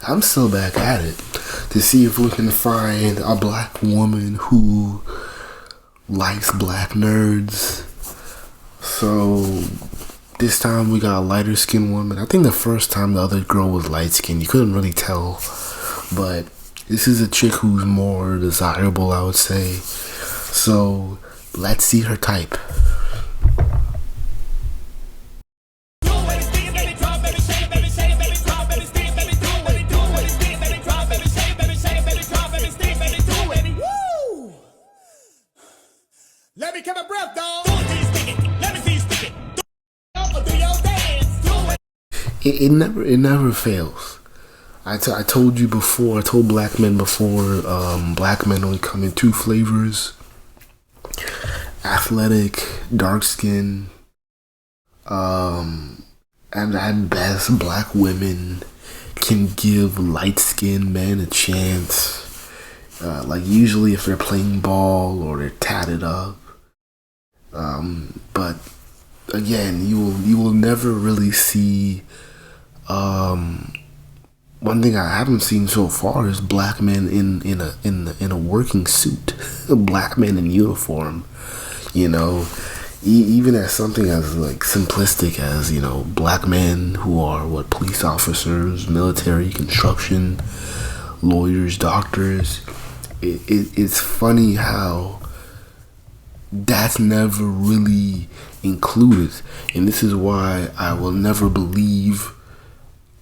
I'm still back at it to see if we can find a black woman who likes black nerds. So this time we got a lighter skinned woman. I think the first time the other girl was light skinned, you couldn't really tell. But this is a chick who's more desirable, I would say. So let's see her type. Let me catch my breath, dog. Let me see you stick it. Do your dance. It never fails. I told you before. I told black men before. Black men only come in two flavors: athletic, dark skin. And at best, black women can give light skinned men a chance. Like usually if they're playing ball or they're tatted up. But again, you will never really see. One thing I haven't seen so far is black men in a working suit, black men in uniform. You know, even as something as like simplistic as black men who are police officers, military, construction, lawyers, doctors. It's funny how that's never really included, and this is why I will never believe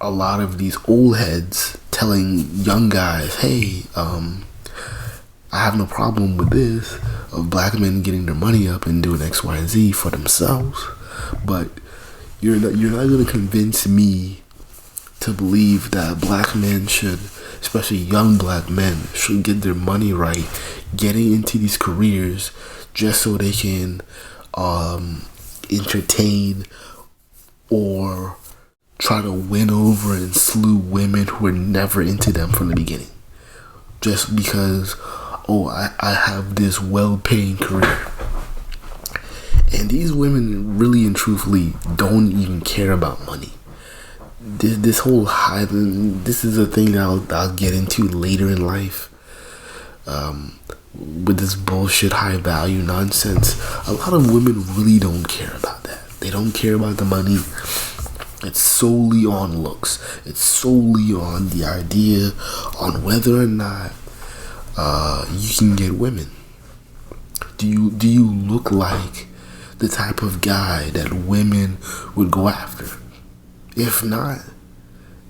a lot of these old heads telling young guys, hey, I have no problem with this, of black men getting their money up and doing X, Y, and Z for themselves, but you're not going to convince me to believe that black men should, especially young black men, should get their money right, getting into these careers just so they can entertain or try to win over and slew women who were never into them from the beginning. Just because, I have this well-paying career. And these women really and truthfully don't even care about money. This whole high, this is a thing that I'll get into later in life. With this bullshit high value nonsense, a lot of women really don't care about that. They don't care about the money. It's solely on looks. It's solely on the idea on whether or not you can get women. Do you look like the type of guy that women would go after? If not,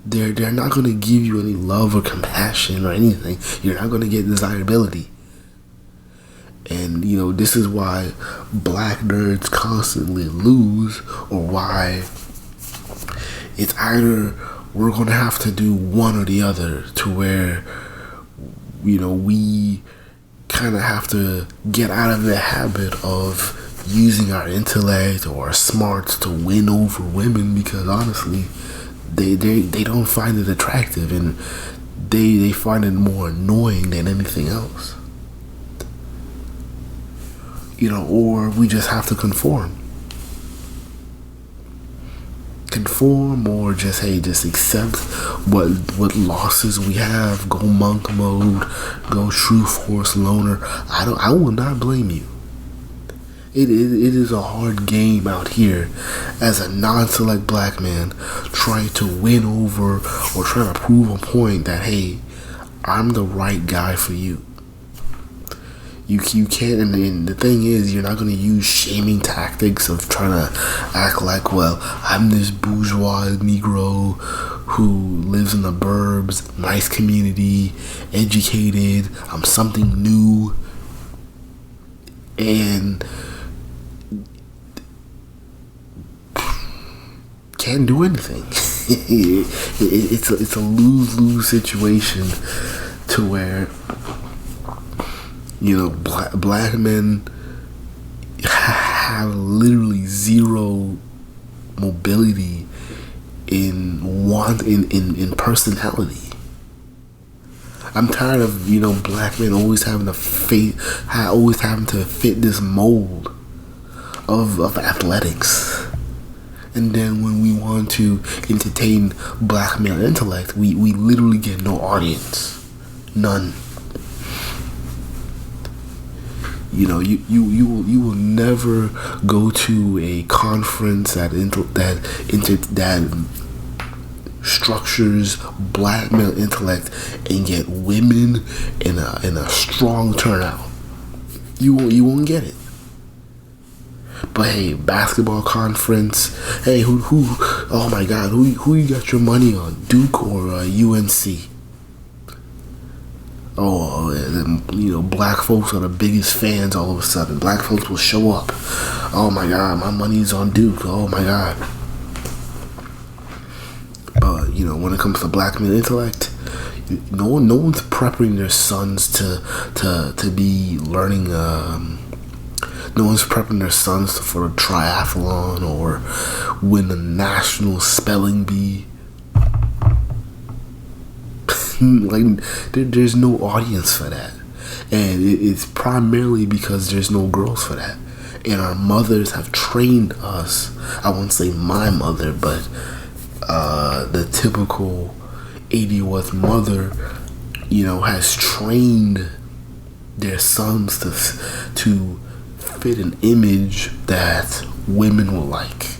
they're not going to give you any love or compassion or anything. You're not going to get desirability. And, this is why black nerds constantly lose, or why it's either we're going to have to do one or the other, to where, we kind of have to get out of the habit of using our intellect or our smarts to win over women, because honestly, they don't find it attractive, and they find it more annoying than anything else. Or we just have to conform, or just accept what losses we have. Go monk mode, go true force loner. I will not blame you. It is a hard game out here as a non-select black man trying to win over or trying to prove a point that, hey, I'm the right guy for you. You can't, and the thing is, you're not going to use shaming tactics of trying to act like, well, I'm this bourgeois Negro who lives in the burbs, nice community, educated, I'm something new, and can't do anything. It's a lose-lose situation to where black men have literally zero mobility in personality. I'm tired of black men always having to fit this mold of athletics. And then when we want to entertain black male intellect, we literally get no audience. None. You know, you will never go to a conference that structures black male intellect and get women in a strong turnout. You won't get it. But hey, basketball conference. Hey, who? Oh my God, who you got your money on? Duke or UNC? Oh, you know, black folks are the biggest fans. All of a sudden, black folks will show up. Oh my God, my money's on Duke. Oh my God. But you know, when it comes to black male intellect, no one's prepping their sons to be learning. No one's prepping their sons for a triathlon or win a national spelling bee. Like, there's no audience for that. And it's primarily because there's no girls for that. And our mothers have trained us. I won't say my mother, but the typical 80-year-old mother, you know, has trained their sons to fit an image that women will like,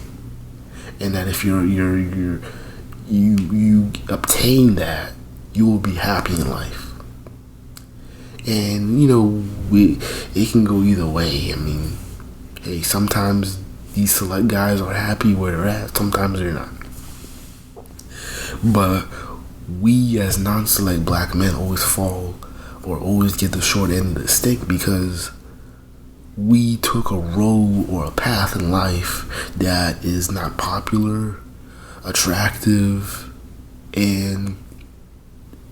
and that if you obtain that, you will be happy in life. And you know, it can go either way. I mean, hey, sometimes these select guys are happy where they're at, sometimes they're not. But we as non-select black men always fall or always get the short end of the stick because we took a role or a path in life that is not popular, attractive, and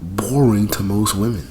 boring to most women.